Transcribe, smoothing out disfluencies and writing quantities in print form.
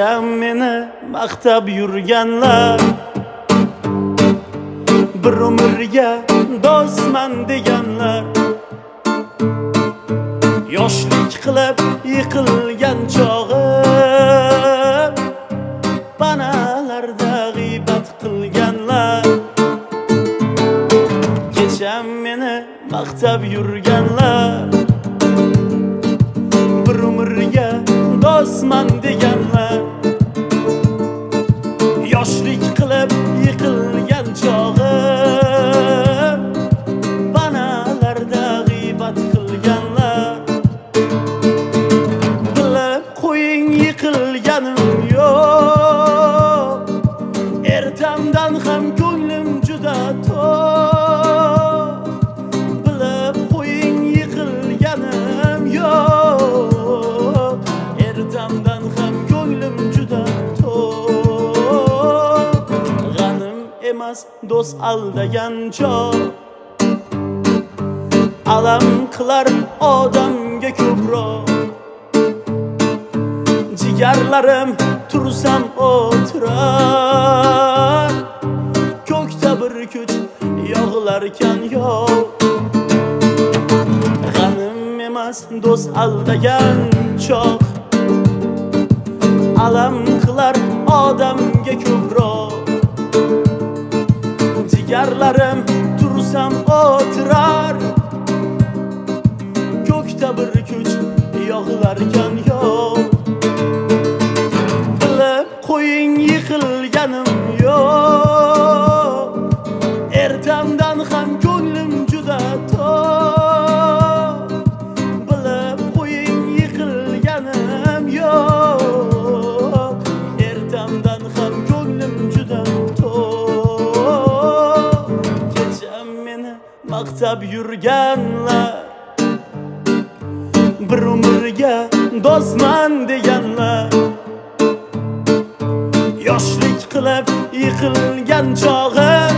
kecha meni maqtab yurganlar, bir umrga do'stman deganlar, yoshlik qilib yiqilgan chog'im panalarda g'iybat qilganlar. Kecha meni maqtab yurganlar, bir umrga do'stman deganlar, yoshlik qilib yiqilgan chog'im panalarda g'iybat qilganlar. Bilib qo'ying yiqilganim yo'q, ertamdan ham ko'nglim juda to'q. Bilib qo'ying yiqilganim yo'q, ertamdan ham ko'nglim juda to'q. G'anim emas do'st aldagan chog', alam qilar odamga ko'proq. Jigarlarim tursam o'tirar, ko'kda bir kuch yog'larkan yov. G'anim emas do'st aldagan chog', alam qilar odamga ko'proq. Jigarlarim tursam o'tirar, ko'kda bir kuch yog'larkan yov. Bilib qo'ying yiqilganim yo'q, ertamdan ham ko'nglim juda to'q. Bilib qo'ying yiqilganim yo'q, ertamdan ham ko'nglim juda to'q. Kecha meni maqtab yurganlar, bir umrga do'stman deganlar, yoshlik qilib yiqilgan chog'im